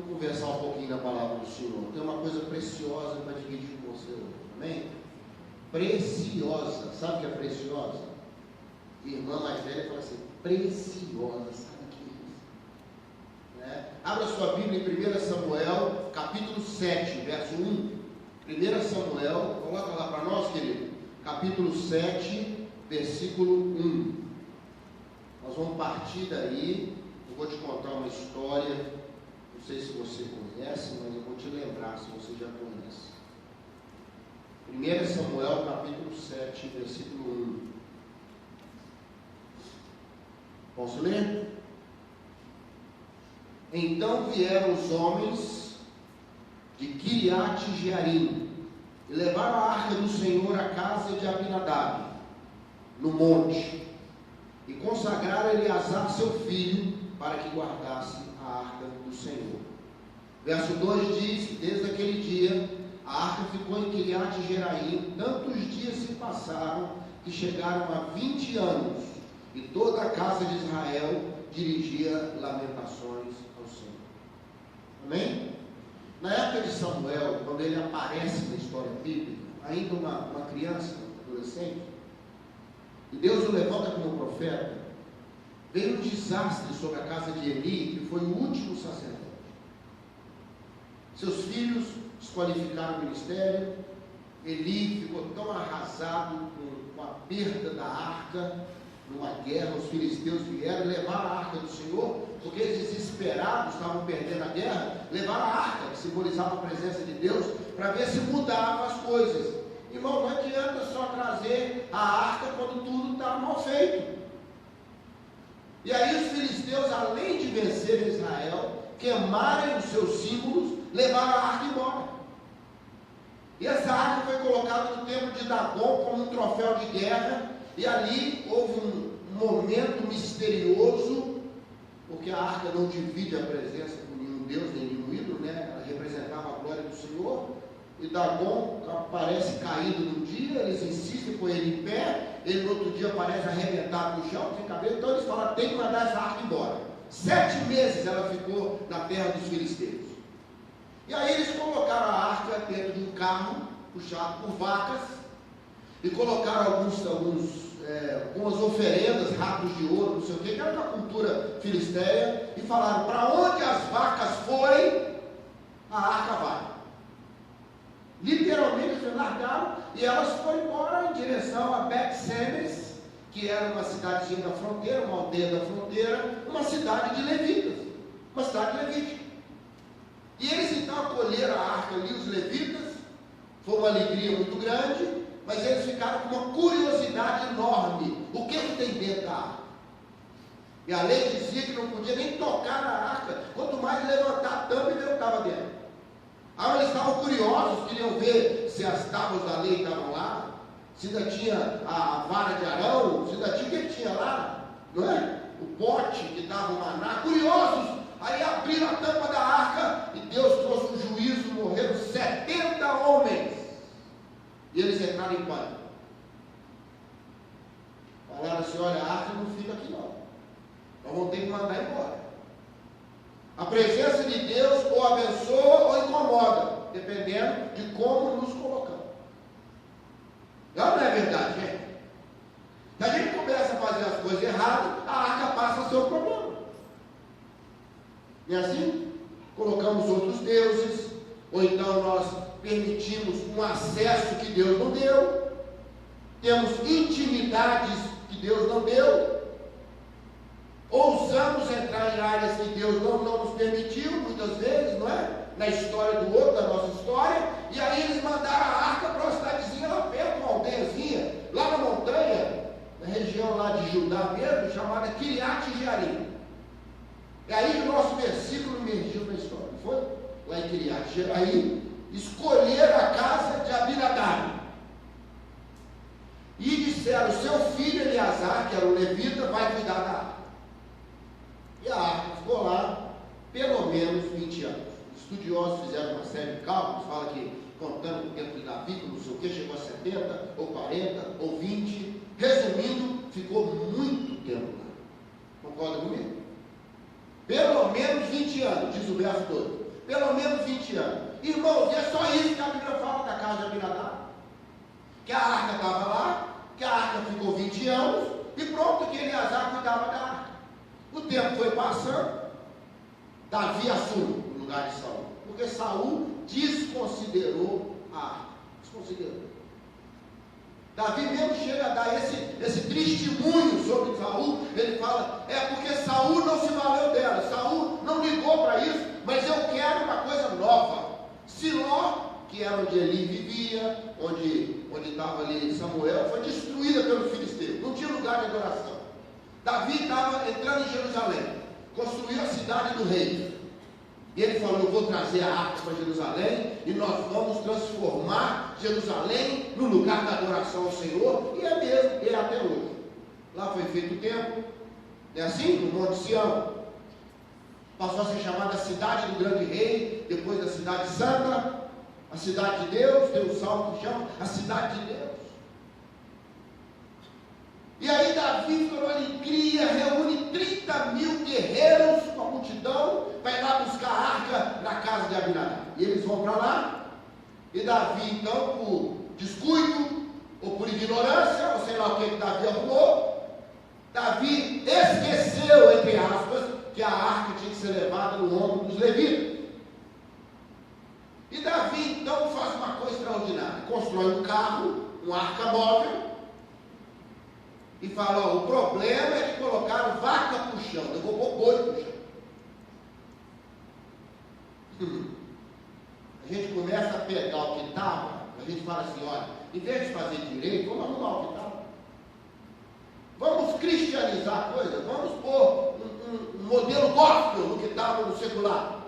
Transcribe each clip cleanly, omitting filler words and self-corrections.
Vamos conversar um pouquinho na palavra do Senhor. Tem uma coisa preciosa para dividir com você hoje, amém? Preciosa, sabe o que é preciosa? Irmã mais velha fala assim, preciosa, sabe o que é isso? Né? Abra sua Bíblia em 1 Samuel, capítulo 7, verso 1. 1 Samuel, coloca lá para nós, querido, capítulo 7, versículo 1. Nós vamos partir daí, eu vou te contar uma história, não sei se você conhece, mas eu vou te lembrar se você já conhece. 1 Samuel, capítulo 7, versículo 1. Posso ler? Então vieram os homens de Quiriate-Jearim e levaram a arca do Senhor à casa de Abinadab, no monte, e consagraram Eleazar seu filho para que guardasse a arca do Senhor. Verso 2 diz que desde aquele dia a arca ficou em Quiriate-Jearim, tantos dias se passaram que chegaram a 20 anos, e toda a casa de Israel dirigia lamentações ao Senhor. Amém? Na época de Samuel, quando ele aparece na história bíblica, ainda uma criança, adolescente, e Deus o levanta como profeta, veio um desastre sobre a casa de Eli, que foi o último sacerdote. Seus filhos desqualificaram o ministério. Eli ficou tão arrasado com a perda da arca, numa guerra, os filisteus vieram levar a arca do Senhor, porque eles desesperados estavam perdendo a guerra, levaram a arca, que simbolizava a presença de Deus, para ver se mudavam as coisas. Irmão, não adianta só trazer a arca quando tudo está mal feito. E aí os filisteus, além de vencerem Israel, queimarem os seus símbolos, levaram a arca embora. E essa arca foi colocada no templo de Dagon como um troféu de guerra, e ali houve um momento misterioso, porque a arca não divide a presença com nenhum Deus, nem nenhum ídolo, né? Ela representava a glória do Senhor. E Dagon aparece caído num dia, eles insistem com ele em pé, ele no outro dia aparece arrebentado no chão, sem cabelo, então eles falam, tem que mandar essa arca embora. 7 meses ela ficou na terra dos filisteus. E aí eles colocaram a arca dentro de um carro, puxado por vacas, e colocaram algumas oferendas, ratos de ouro, não sei o que era da cultura filisteia, e falaram, para onde as vacas forem, a arca vai. Literalmente eles largaram e elas foram embora em direção a Bet-Semes, que era uma cidadezinha da fronteira, uma aldeia da fronteira, uma cidade de levitas, uma cidade levítica. E eles então acolheram a arca ali, os levitas, foi uma alegria muito grande, mas eles ficaram com uma curiosidade enorme, o que tem dentro da arca? E a lei dizia que não podia nem tocar na arca, quanto mais levantar a tampa e ver o que estava dentro. Aí eles estavam curiosos, queriam ver se as tábuas da lei estavam lá, se ainda tinha a vara de Arão, se ainda tinha o que tinha lá, não é? O pote que dava o maná, curiosos. Aí abriram a tampa da arca e Deus trouxe um juízo, morreram 70 homens. E eles entraram em pânico. Falaram assim, olha, a arca não fica aqui não. Nós vamos ter que mandar embora. A presença de Deus ou abençoa ou incomoda, dependendo de como nos colocamos. Não é verdade, gente? Se a gente começa a fazer as coisas erradas, a arca passa a ser o problema. Não é assim? Colocamos outros deuses, ou então nós permitimos um acesso que Deus não deu, temos intimidades que Deus não deu, ousamos entrar em áreas que Deus não nos permitiu, muitas vezes, não é? Na história do outro, da nossa história, e aí eles mandaram a arca para uma cidadezinha lá perto, uma aldeiazinha, lá na montanha, na região lá de Judá mesmo, chamada Quiriate-Jearim. E aí o nosso versículo emergiu na história, não foi? Lá em Quiriate-Jearim, escolheram a casa de Abinadab. E disseram, seu filho Eleazar, que era o levita, vai cuidar da arca. E a arca ficou lá pelo menos 20 anos. Estudiosos fizeram uma série de cálculos, fala que contando o tempo de Davi, não sei o que, chegou a 70, ou 40, ou 20. Resumindo, ficou muito tempo lá. Concorda comigo? Pelo menos 20 anos, diz o verso 2. pelo menos 20 anos. Irmãos, é só isso que a Bíblia fala da casa de Abinadab. Que a arca estava lá, que a arca ficou 20 anos, e pronto, que Eleazar cuidava da arca. O tempo foi passando, Davi assume o lugar de Saul, porque Saul desconsiderou a arca. Desconsiderou. Davi mesmo chega a dar esse testemunho sobre Saul. Ele fala, é porque Saul não se valeu dela, Saul não ligou para isso, mas eu quero uma coisa nova. Siló, que era onde Eli vivia, onde estava ali Samuel, foi destruída pelos filisteus, não tinha lugar de adoração. Davi estava entrando em Jerusalém, construiu a cidade do rei, e ele falou, eu vou trazer a arca para Jerusalém, e nós vamos transformar Jerusalém no lugar da adoração ao Senhor, e é mesmo, e é até hoje. Lá foi feito o templo, é assim, no Monte Sião, passou a ser chamada cidade do grande rei, depois da cidade santa, a cidade de Deus, tem um salmo que chama a cidade de Deus. E aí Davi, com alegria, reúne 30 mil guerreiros com a multidão, para ir lá buscar a arca na casa de Abinadab. E eles vão para lá, e Davi, então, por descuido, ou por ignorância, ou sei lá o que Davi arrumou, Davi esqueceu, entre aspas, que a arca tinha que ser levada no ombro dos levitas. E Davi, então, faz uma coisa extraordinária, constrói um carro, uma arca móvel, e fala, ó, o problema é que colocaram vaca para o chão, eu vou pôr boi para o chão. A gente começa a pegar o que estava, a gente fala assim, olha, em vez de fazer direito, vamos arrumar o que estava. Vamos cristianizar a coisa, vamos pôr um modelo gospel no que estava no secular.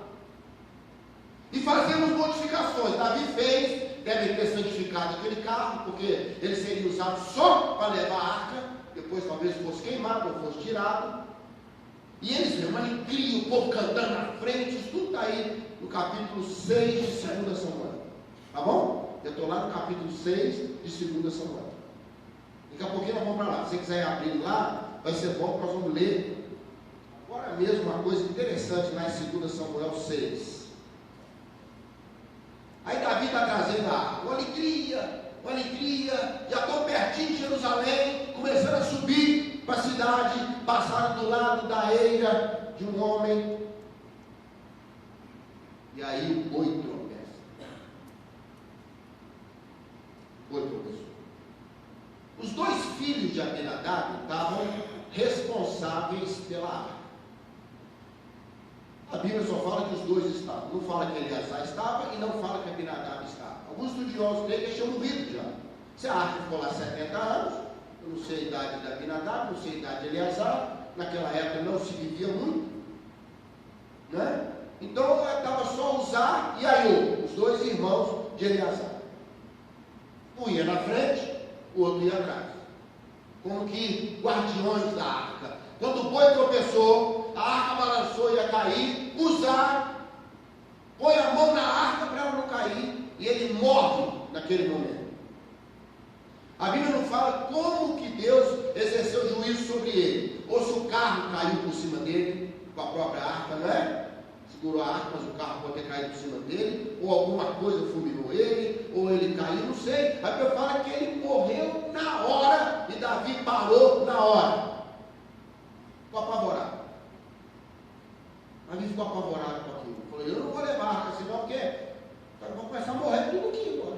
E fazemos modificações. Davi fez, deve ter santificado aquele carro, porque ele seria usado só para levar a arca, depois talvez fosse queimado ou fosse tirado. E eles viram uma alegria, o povo cantando na frente, isso tudo está aí no capítulo 6 de 2 Samuel. Tá bom? Eu estou lá no capítulo 6 de 2 Samuel. Daqui a pouquinho nós vamos para lá. Se você quiser abrir lá, vai ser bom, nós vamos ler agora mesmo uma coisa interessante lá em 2 Samuel 6. Aí Davi está trazendo a arca, uma alegria, já estou pertinho de Jerusalém, começando a subir para a cidade, passaram do lado da eira de um homem, e aí o boi tropeça. O boi tropeçou. Os dois filhos de Abinadab estavam responsáveis pela arca. A Bíblia só fala que os dois estavam, não fala que Eleazar estava e não fala que Abinadab estava. Alguns estudiosos creem que eles tinham morrido já. Se a arca ficou lá 70 anos, eu não sei a idade de Abinadab, não sei a idade de Eleazar, naquela época não se vivia muito, né? Então estava só Uzá e Aiô, os dois irmãos de Eleazar. Um ia na frente, o outro ia atrás, como que guardiões da arca. Quando o boi tropeçou, a arca balançou e ia cair, Uzá põe a mão na arca para ela não cair, e ele morre naquele momento. A Bíblia não fala como que Deus exerceu juízo sobre ele, ou se o carro caiu por cima dele, com a própria arca, não é? Segurou a arca, mas o carro pode ter caído por cima dele, ou alguma coisa fulminou ele, ou ele caiu, não sei. A Bíblia fala que ele morreu na hora, e Davi parou na hora. Ficou apavorado. Davi ficou apavorado com aquilo. Falou, eu não vou levar a arca senão, porque eu vou começar a morrer tudo aqui agora.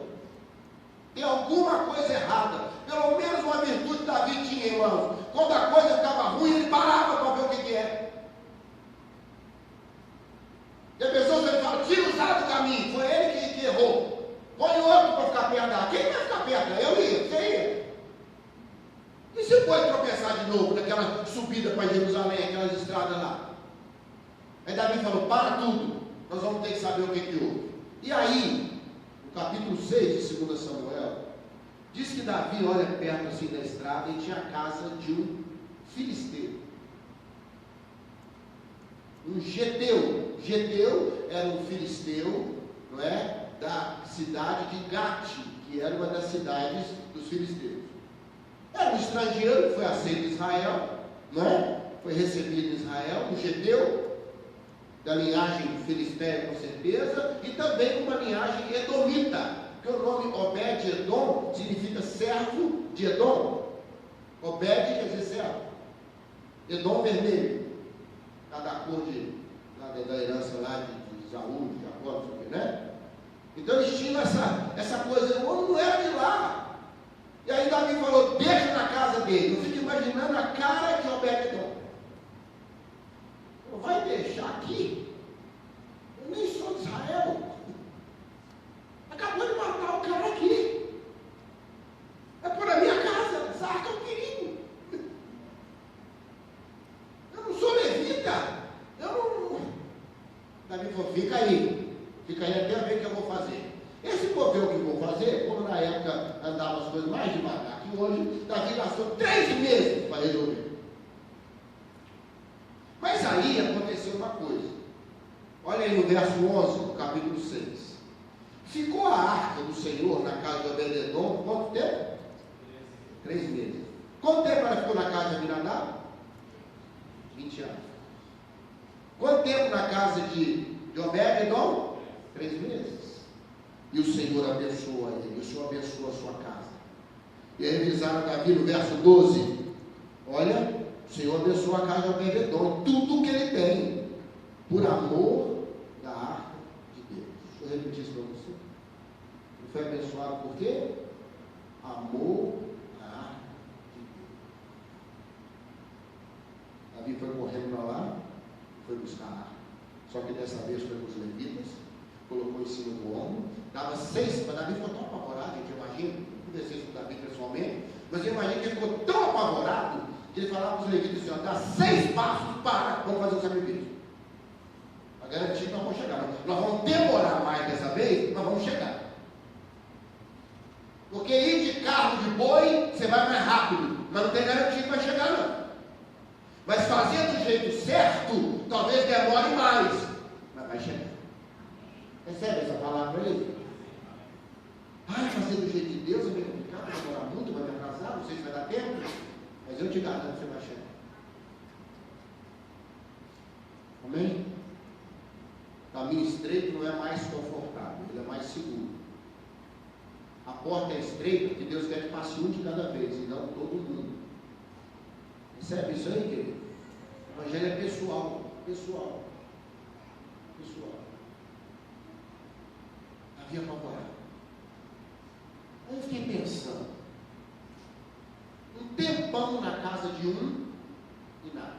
Tem alguma coisa errada. Pelo menos uma virtude Davi tinha, irmãos. Quando a coisa ficava ruim, ele parava para ver o que é. E a pessoa sempre fala, tira o Zá do caminho. Foi ele que errou. Põe outro para ficar perto da. Quem vai ficar perto? Eu ia, você ia. E se pode tropeçar de novo naquela subida para Jerusalém, aquelas estradas lá? Aí Davi falou, para tudo. Nós vamos ter que saber o que houve. E aí, no capítulo 6 de 2 Samuel, diz que Davi olha perto assim da estrada e tinha a casa de um filisteu. Um geteu. Geteu era um filisteu, não é? Da cidade de Gate, que era uma das cidades dos filisteus. Era um estrangeiro que foi aceito em Israel, não é? Foi recebido em Israel, um geteu. da linhagem filisteia, com certeza, e também uma linhagem edomita, porque o nome Obed-Edom significa servo de Edom. Obed quer dizer servo, Edom vermelho, da cor da herança lá de Saúl, de Jacó, não sei o que, né? Então eles tinham essa coisa, o homem não era de lá. E aí Davi falou, deixa na casa dele. Eu fico imaginando a cara de Obed-Edom. Vai deixar aqui? Eu nem sou de Israel. Acabou de matar o cara aqui. É por a minha casa. Essa arca é um perigo. Eu não sou levita. Eu não. Davi falou, fica aí até ver o que eu vou fazer. Esse vou ver o que eu vou fazer, como na época andava as coisas mais devagar que hoje, Davi gastou 3 meses para resolver. Mas aí aconteceu uma coisa. Olha aí no verso 11, do capítulo 6. Ficou a arca do Senhor na casa de Obed-Edom quanto tempo? 3 meses. Quanto tempo ela ficou na casa de Aminadab? 20 anos. Quanto tempo na casa de Obed-Edom? 3 meses. E o Senhor abençoa ele, e o Senhor abençoa a sua casa. E aí revisaram Davi no verso 12. Olha, o Senhor abençoa a casa de Obed-Edom, tudo que ele tem, por amor da arca de Deus. Deixa eu repetir isso para você. Ele foi abençoado por quê? Amor à arca de Deus. Davi foi correndo para lá, foi buscar a arca. Só que dessa vez foi com os levitas, colocou em cima do ombro, dava 6, mas Davi ficou tão apavorado, gente, imagina, não conversei isso com Davi pessoalmente, mas eu imagino que ele ficou tão apavorado, que ele falava para os levitas assim, dá 6 passos, para, vamos fazer o sacrifício. A garantia que nós vamos chegar, nós vamos demorar mais dessa vez, mas vamos chegar. Porque ir de carro de boi, você vai mais rápido, mas não tem garantia que vai chegar não. Mas fazer do jeito certo, talvez demore mais, mas vai chegar. Recebe essa palavra aí? Fazer do jeito de Deus é meio complicado, vai demorar muito, vai me atrasar, não sei se vai dar tempo, mas eu te garanto que você vai chegar. Amém? Caminho estreito não é mais confortável, ele é mais seguro. A porta é estreita porque Deus quer que passe um de cada vez e não todo mundo. Recebe isso aí, querido? O evangelho é pessoal. Havia apavorado. Aí eu fiquei pensando, um tempão na casa de um e nada.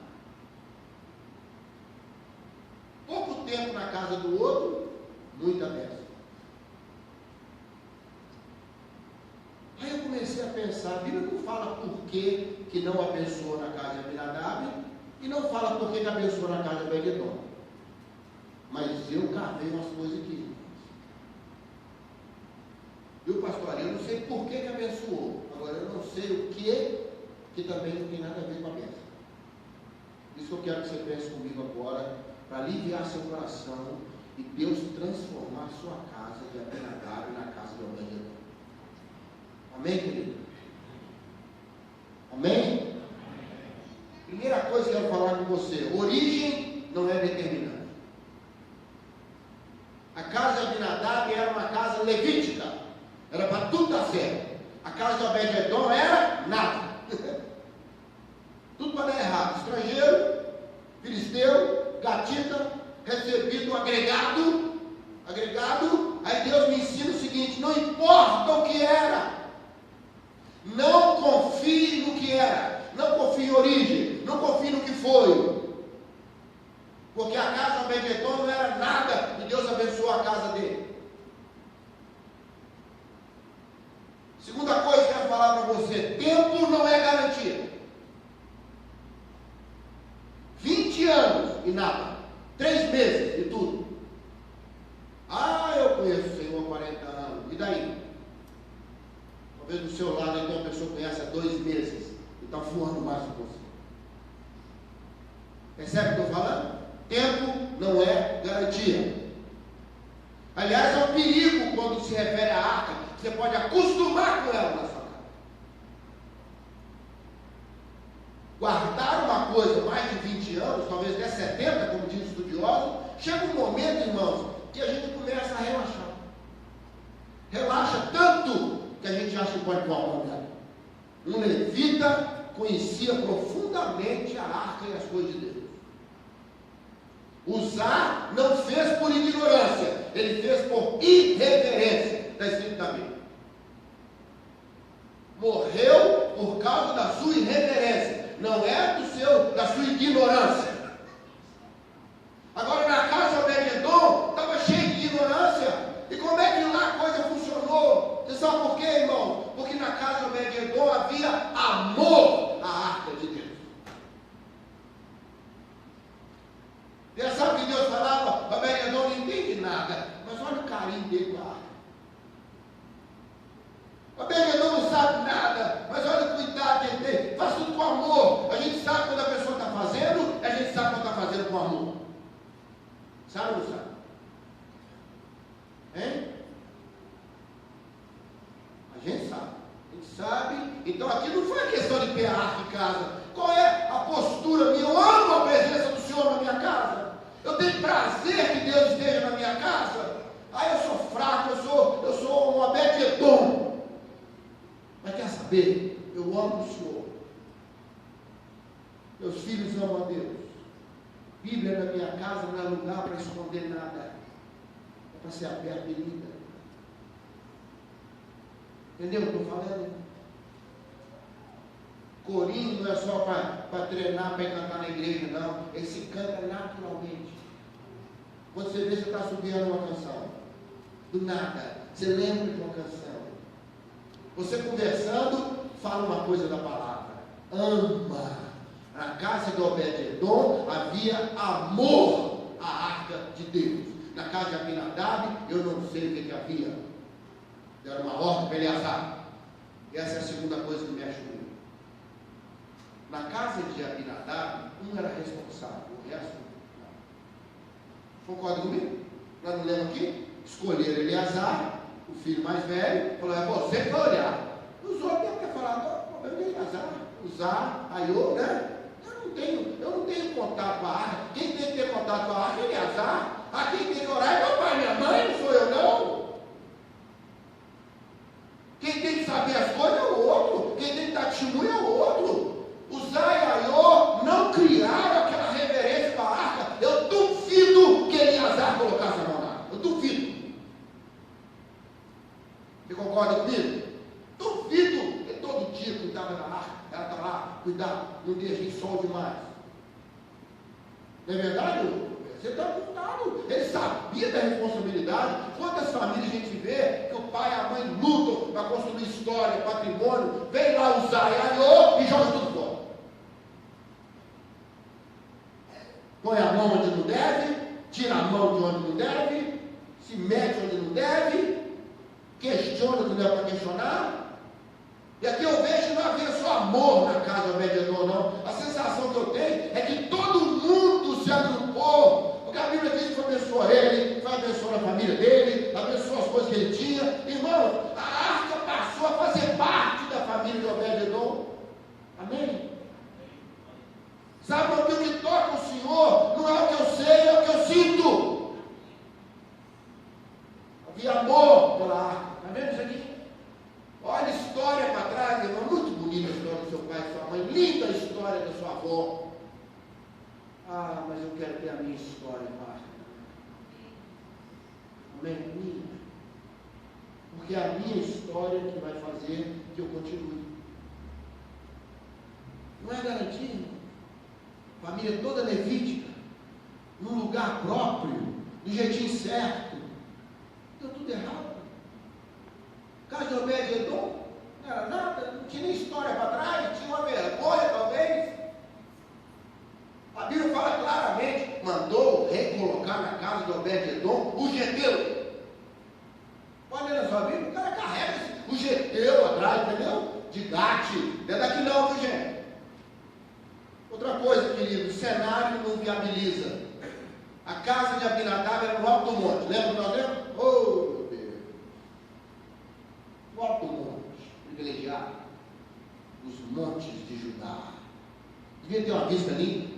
Pouco tempo na casa do outro, muita bênção. Aí eu comecei a pensar, a Bíblia não fala por que não abençoou na casa de Aminadab e não fala por que abençoou na casa de Obed-Edom. Mas eu cavei umas coisas aqui. Viu, pastor? Eu não sei por que abençoou. Agora eu não sei o que também não tem nada a ver com a bênção. Isso que eu quero que você pense comigo agora, para aliviar seu coração e Deus transformar sua casa de Aminadab na casa de Obed-Edom. Amém, querido? Amém? Primeira coisa que eu quero falar com você: origem não é determinante. A casa de Aminadab era uma casa levítica, era para tudo dar certo. A casa de Obed-Edom era nada. Tudo para dar errado. Estrangeiro, filisteu, gatita, recebido agregado. Aí Deus me ensina o seguinte: não importa o que era, não confie no que era, não confie em origem, não confie no que foi, porque a casa de Obed-Edom não era nada e Deus abençoou a casa dele. Segunda coisa que eu quero falar para você: tempo não é garantia. 20 anos e nada, 3 meses e tudo. Eu conheço o Senhor há 40 anos, e daí? Talvez do seu lado então a pessoa conhece há 2 meses e está voando mais com você. Percebe o que eu estou falando? Tempo não é garantia. Aliás, é um perigo quando se refere à arca. Você pode acostumar com ela na sua casa. Guardar uma coisa mais de 20 anos, talvez até 70, como diz o estudioso, Chega um momento, irmãos, que a gente começa a relaxar. Relaxa tanto que a gente acha que pode pôr a mão nela. Um levita conhecia profundamente a arca e as coisas de Deus. Uzá não fez por ignorância, ele fez por irreverência. Está escrito na Bíblia. Morreu por causa da sua irreverência, não é da sua ignorância. Agora, na casa de Obed-Edom, estava cheio de ignorância. E como é que lá a coisa funcionou? Você sabe por quê, irmão? Porque na casa de Obed-Edom havia amor à arca de Deus. Você sabe que Deus falava, Obed-Edom não entende nada, mas olha o carinho dele com a arca. Obed-Edom não sabe nada, mas olha o cuidado que ele tem. Faz tudo com amor. A gente sabe quando a pessoa está fazendo, a gente sabe quando está fazendo com amor. Sabe ou não sabe? Hein? A gente sabe. A gente sabe. Então aqui não foi questão de ter a arca em casa. Qual é a postura minha? Eu amo a presença do Senhor na minha casa. Eu tenho prazer que Deus esteja na minha casa. Ah, eu sou fraco, eu sou um Obed-Edom. Mas quer saber? Eu amo o Senhor. Meus filhos amam a Deus. Bíblia na minha casa não é lugar para esconder nada. É para ser aberta e lida. Entendeu o que eu estou falando? Corinho não é só para treinar, para cantar na igreja, não. Ele se canta naturalmente. Quando você vê, você está subindo uma canção. Do nada, você lembra de uma canção. Você conversando, fala uma coisa da palavra. Ama. Na casa de Obed-Edom havia amor à arca de Deus. Na casa de Abinadab, eu não sei o que havia. Era uma ordem para Eleazar. Essa é a segunda coisa que mexe comigo. Na casa de Abinadab, um era responsável, o resto não. Concorda comigo? Nós não lemos aqui? Escolheram Eleazar, o filho mais velho, falou, é você que vai olhar. Os outros devem ter falado, não, o problema é Eleazar, Uzá, Aiô, né? Eu não tenho contato com a arca. Quem tem que ter contato com a arca é Eleazar. A quem tem que orar é meu pai e minha mãe, não sou eu não. Quem tem que saber as coisas é o outro. Quem tem que dar testemunho é o outro. Uzá e Aiô não criaram aquela reverência para a arca. Eu duvido que Eleazar colocasse a mão na arca. Eu duvido. Você concorda comigo? Duvido que todo dia cuidava da arca. Ela está lá, cuidado, não deixe em sol demais. Não é verdade? Você está cuidado. Ele sabia da responsabilidade. Quantas famílias a gente vê que o pai e a mãe lutam para construir história, patrimônio, vem lá usar e joga tudo fora. Põe a mão onde não deve, tira a mão de onde não deve, se mete onde não deve, questiona o que não é para questionar. E aqui eu vejo que não havia só amor na casa do Obed-Edom, não. A sensação que eu tenho é que todo mundo se agrupou, porque a Bíblia diz que foi abençoar ele, foi abençoar a família dele, abençoou as coisas que ele tinha. Irmão, a arca passou a fazer parte da família de Obed-Edom. Amém? Sabe, o que me toca o Senhor não é o que eu sei, é o que eu sinto. Havia amor pela arca. Está vendo isso aqui? Olha a história para trás, irmão. Muito bonita a história do seu pai e sua mãe. Linda a história da sua avó. Ah, mas eu quero ter a minha história, Marta. Amém? Minha. Porque é a minha história que vai fazer que eu continue. Não é garantia, irmão. Família toda levítica, num lugar próprio, do jeitinho certo. Deu tudo errado. Casa de Obed-Edom não era nada, não tinha nem história para trás, tinha uma vergonha talvez. A Bíblia fala claramente, mandou recolocar na casa de Obed-Edom o geteu. Pode ler na sua Bíblia, o cara carrega o geteu atrás, entendeu? De Gate, não é daqui não, viu gente? Outra coisa, querido, o cenário não viabiliza. A casa de Abinadab era no alto do monte, lembra que nós lemos? Oh, meu Deus! No alto do monte, privilegiado, os montes de Judá. Devia ter uma vista linda,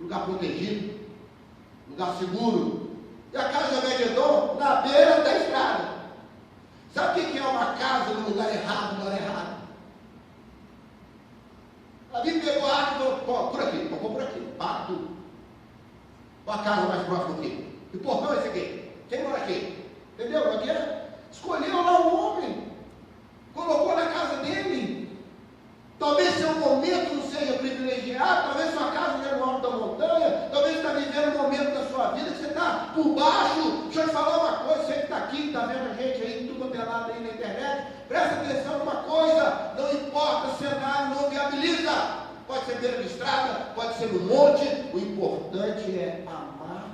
lugar protegido, lugar seguro. E a casa de Obed-edom na beira da estrada. Sabe o que é uma casa no lugar errado, na hora errada? Davi pegou a arca e falou, pô, por aqui, por aqui, para tudo. Qual a casa mais próxima aqui? Que portão é esse aqui? Quem mora aqui? Entendeu? Aqui escolheu lá o homem, colocou na casa dele. Talvez seu momento não seja privilegiado, talvez sua casa não é no alto da montanha, talvez você está vivendo um momento da sua vida que você está por baixo. Deixa eu te falar uma coisa, você que está aqui, está vendo a gente aí, tudo pelado aí na internet, presta atenção numa coisa, não importa, o cenário não viabiliza, pode ser beira de estrada, pode ser no monte, o importante é amar.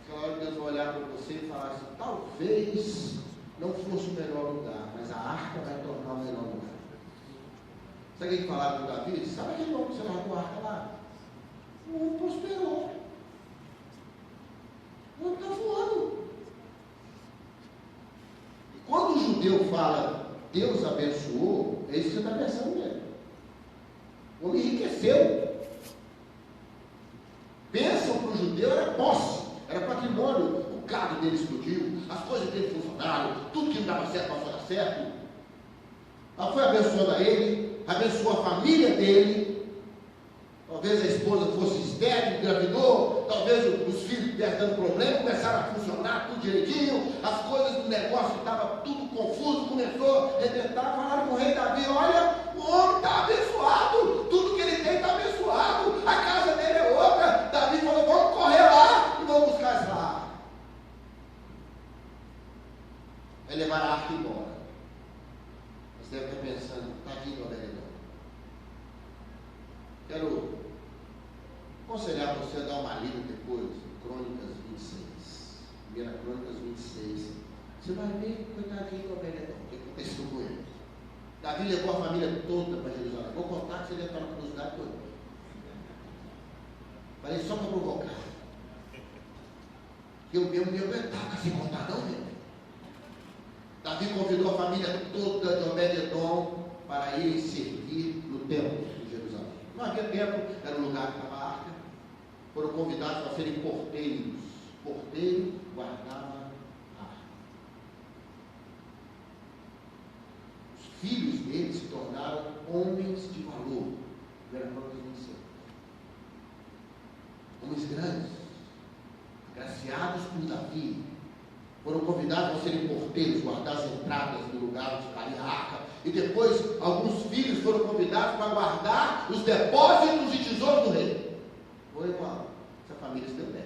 Aquela hora Deus vai olhar para você e falar assim, talvez não fosse o melhor lugar, mas a arca vai tornar o melhor lugar. Sabe o que falaram com Davi? Sabe aquele homem que você largou a arca lá? O homem prosperou. O homem está voando. E quando o judeu fala, Deus abençoou, é isso que você está pensando mesmo. O homem enriqueceu. Bênção para o judeu era posse, era patrimônio. O gado dele explodiu, as coisas dele funcionaram, tudo que não dava certo passou a dar certo. Ela foi abençoando a ele, abençoou a família dele. Talvez a esposa fosse estéril, engravidou, talvez os filhos estivessem dando problema, começaram a funcionar tudo direitinho, as coisas do negócio estavam tudo confuso, começou a arrebentar, falaram com o rei Davi, olha, o homem está abençoado, tudo que ele tem está abençoado, a casa dele é outra. Davi falou, vamos correr lá e vamos buscar essa arca. Vai levar a arca embora. Você deve estar pensando, tadinho do Obed-edom. Quero aconselhar você a dar uma lida depois, em Crônicas 26. 1 Crônicas 26. Você vai ver, coitadinho do Obed-edom, o que aconteceu com ele. Davi levou a família toda para Jerusalém. Vou contar que você deve estar na curiosidade toda. Falei só para provocar. Eu não estava sem contar não, gente. Davi convidou a família toda de Obed-edom para irem servir no templo de Jerusalém. Não havia tempo, era o lugar que estava a arca. Foram convidados para serem porteiros. Porteiro guardava a arca. Os filhos dele se tornaram homens de valor. 1 Crônicas 26. Homens grandes, agraciados por Davi. Foram convidados a serem porteiros, guardar as entradas do lugar onde estaria a arca. E depois, alguns filhos foram convidados para guardar os depósitos e tesouros do rei. Ô irmão, essa família se deu bem.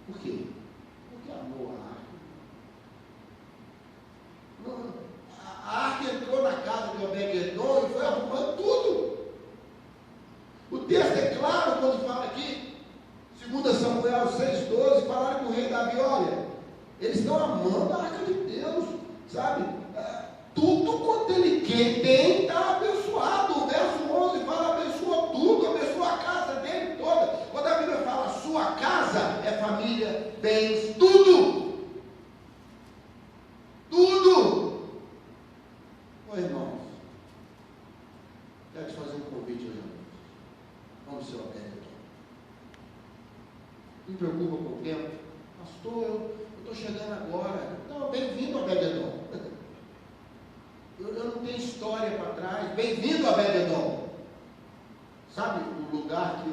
Por quê? Porque amou a arca. A arca entrou na casa de Obed-edom e foi arrumando tudo. O texto é claro quando fala aqui, 2 Samuel 6,12, falaram com o rei Davi, olha, eles estão amando a arca de Deus, sabe? Tudo quanto ele quer, tem, está abençoado. O verso 11 fala, abençoa tudo, abençoa a casa dele toda. Quando a Bíblia fala, sua casa é família, bens, tudo. Tudo. Ô irmãos, quero te fazer um convite hoje à noite. Vamos ser Obed-edom. Me preocupa com o tempo. Pastor, eu estou chegando agora. Não, bem-vindo, Obed-edom. Eu não tenho história para trás. Bem-vindo, Obed-edom. Sabe, o lugar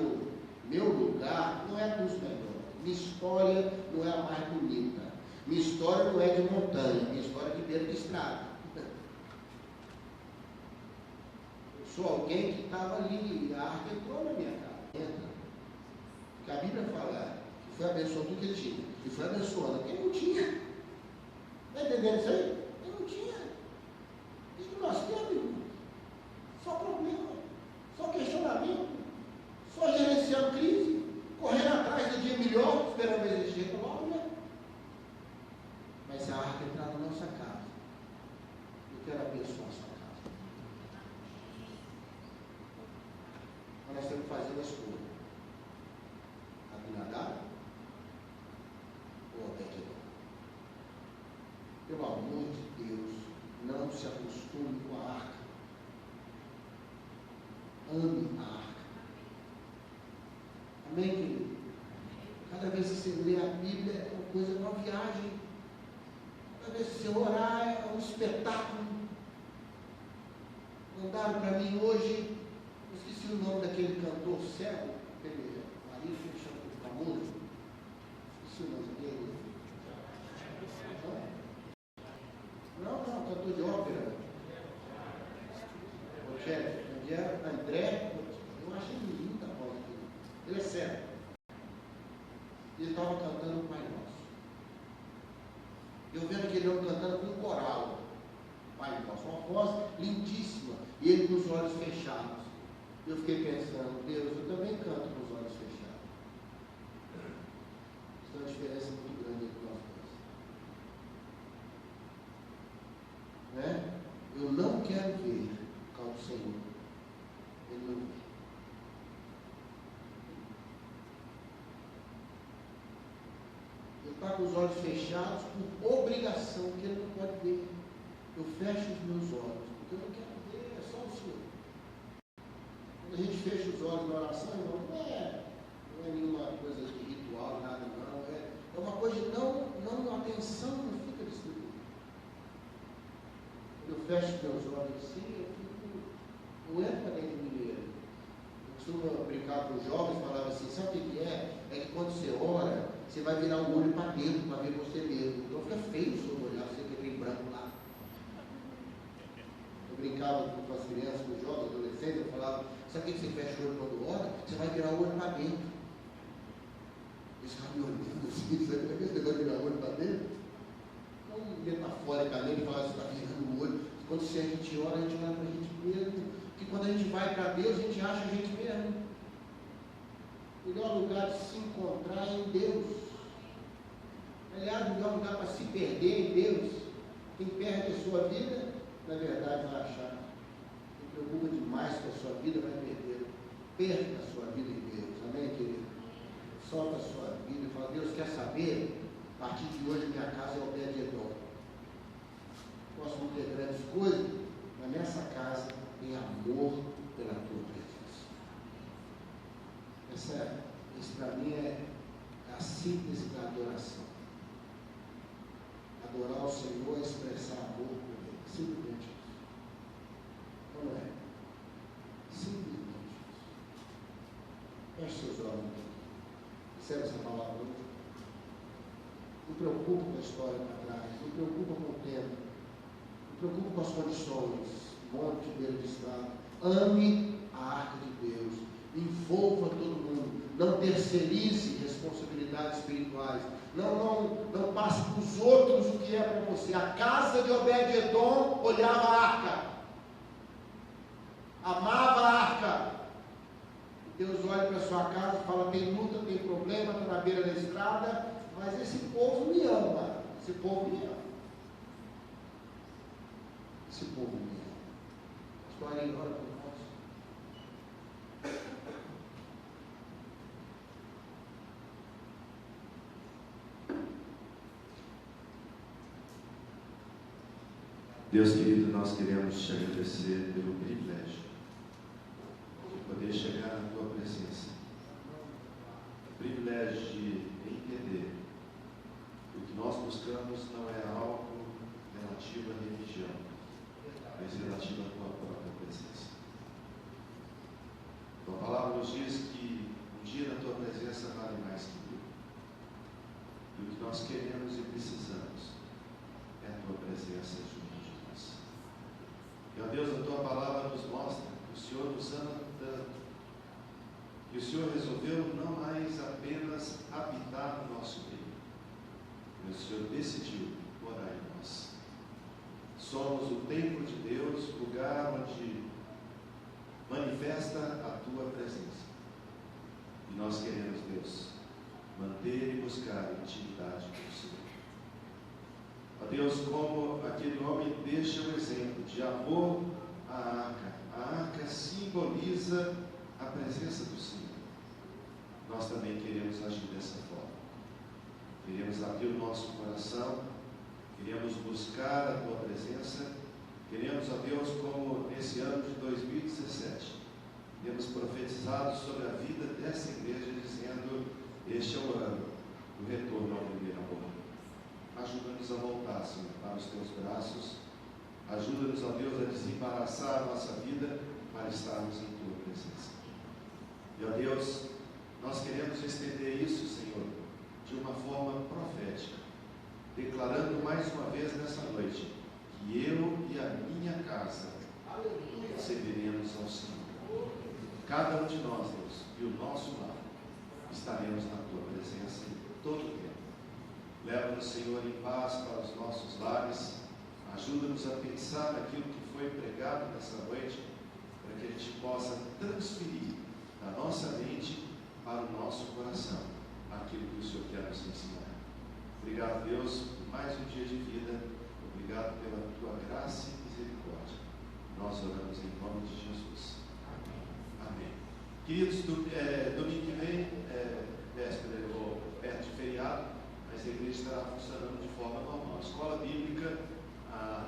meu lugar não é dos melhores. Minha história não é a mais bonita. Minha história não é de montanha. Minha história é de beira de estrada. Eu sou alguém que estava ali. A arca entrou na minha casa. Entra. Porque a Bíblia fala que foi abençoando tudo que ele tinha. E foi abençoando quem não tinha. Está entendendo isso aí? Quem não tinha. Isso que nós temos, irmão. Só problema. Só questionamento. Só gerenciando crise. Correndo atrás do dia melhor. Esperando existir logo, né? Mas se a arca entrar na nossa casa, eu quero abençoar a sua casa. Mas nós temos que fazer uma escolha. Abinadab ou Obed-edom? Pelo amor de Deus, não se acostume com a arca. ame a arca. Amém, querido? Cada vez que você lê a Bíblia é uma coisa, é uma viagem. Cada vez que você orar é um espetáculo. Mandaram para mim hoje, eu esqueci o nome daquele cantor cego, aquele marido que chama de famoso. Esqueci o nome dele. Não, cantor de ópera. André, eu achei linda a voz dele. Ele é cego. Ele estava cantando o Pai Nosso. Eu vendo aquele homem cantando com um coral. Pai Nosso, uma voz lindíssima. E ele com os olhos fechados. Eu fiquei pensando, Deus, eu também canto com os olhos fechados. Isso é uma diferença muito grande entre nós dois. Né? Eu não quero ver o Senhor. Ele não vê. Ele está com os olhos fechados por obrigação, que ele não pode ver. Eu fecho os meus olhos, porque eu não quero ver, é só o Senhor. Quando a gente fecha os olhos na oração, irmão, não é nenhuma coisa de ritual, nada não. É uma coisa de a atenção não fica distribuída. Eu fecho meus olhos assim, eu entro para dentro de mim mesmo. Eu costumo brincar com os jovens, falava assim, sabe o que é? É que quando você ora, você vai virar o olho para dentro, para ver você mesmo. Então fica feio o seu olhar, você que tem branco lá. Eu brincava com as crianças, com os jovens, adolescentes, eu falava, sabe o que você fecha o olho quando ora? Você vai virar o olho para dentro. Eles ficavam me olhando assim, sabe como é que esse negócio de virar o olho para dentro? Então, metaforicamente, falava, você está virando o olho. Quando a gente ora para a gente mesmo. Porque quando a gente vai para Deus, a gente acha a gente mesmo. O melhor lugar de se encontrar é em Deus. Aliás, o melhor lugar para se perder é em Deus. Quem perde a sua vida, na verdade, vai achar. Quem preocupa demais com a sua vida, vai perder. Perca a sua vida em Deus. Amém, querido? Solta a sua vida e fala, Deus quer saber? A partir de hoje, minha casa é Obed-Edom. Posso não ter grandes coisas, mas nessa casa tem amor pela tua presença. Isso para mim é a síntese da adoração. Adorar o Senhor é expressar amor por Ele. Simplesmente isso. Não é? Simplesmente isso. Feche seus olhos. Recebe essa palavra hoje. Não preocupa com a história para trás. Não preocupa com o tempo. Não preocupa com as condições. Monte, beira de estrada. Ame a arca de Deus. Envolva todo mundo. Não terceirize responsabilidades espirituais. Não passe para os outros o que é para você. A casa de Obed-Edom olhava a arca. Amava a arca. Deus olha para a sua casa e fala, tem luta, tem problema, está na beira da estrada, mas esse povo me ama. Esse povo me ama. Esse povo me ama. História agora por nós. Deus querido, nós queremos te agradecer pelo privilégio de poder chegar na tua presença. O privilégio de entender que o que nós buscamos não é algo relativo à religião, mas relativo à tua própria presença. Tua palavra nos diz que um dia na tua presença vale mais que mil. E o que nós queremos e precisamos é a tua presença junto. Meu Deus, a tua palavra nos mostra que o Senhor nos ama tanto, que o Senhor resolveu não mais apenas habitar no nosso meio, mas o Senhor decidiu morar em nós. Somos o templo de Deus, lugar onde manifesta a tua presença. E nós queremos, Deus, manter e buscar a intimidade com o Senhor. Ó Deus, como aquele homem deixa o exemplo de amor à arca. A arca simboliza a presença do Senhor. Nós também queremos agir dessa forma. Queremos abrir o nosso coração, queremos buscar a tua presença, queremos, ó Deus, como nesse ano de 2017, temos profetizado sobre a vida dessa igreja, dizendo: este é o ano do retorno ao primeiro amor. Ajuda-nos a voltar, Senhor, para os teus braços. Ajuda-nos, ó Deus, a desembaraçar a nossa vida para estarmos em tua presença. E, ó Deus, nós queremos estender isso, Senhor, de uma forma profética, declarando mais uma vez nessa noite que eu e a minha casa receberemos ao Senhor. Cada um de nós, Deus, e o nosso lar, estaremos na tua presença em todo o tempo. Leva-nos, Senhor, em paz para os nossos lares. Ajuda-nos a pensar naquilo que foi pregado nessa noite, para que a gente possa transferir da nossa mente para o nosso coração aquilo que o Senhor quer nos ensinar. Obrigado, Deus, por mais um dia de vida. Obrigado pela tua graça e misericórdia. Nós oramos em nome de Jesus. Amém. Queridos, domingo que vem, véspera ou perto de feriado, mas a igreja estará funcionando de forma normal. Escola Bíblica,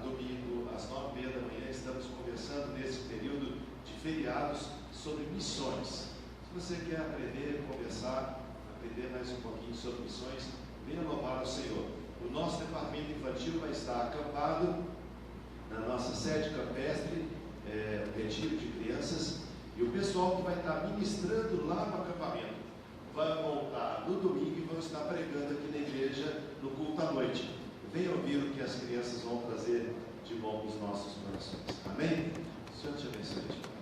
domingo às 9h30 da manhã, estamos conversando nesse período de feriados sobre missões. Se você quer aprender, conversar, aprender mais um pouquinho sobre missões, venha louvar ao Senhor. O nosso departamento infantil vai estar acampado na nossa sede campestre, o retiro de crianças, e o pessoal que vai estar ministrando lá no acampamento vai voltar no domingo e vão estar pregando aqui na igreja no culto à noite. Venha ouvir o que as crianças vão trazer de bom para os nossos corações. Amém? O Senhor te abençoe.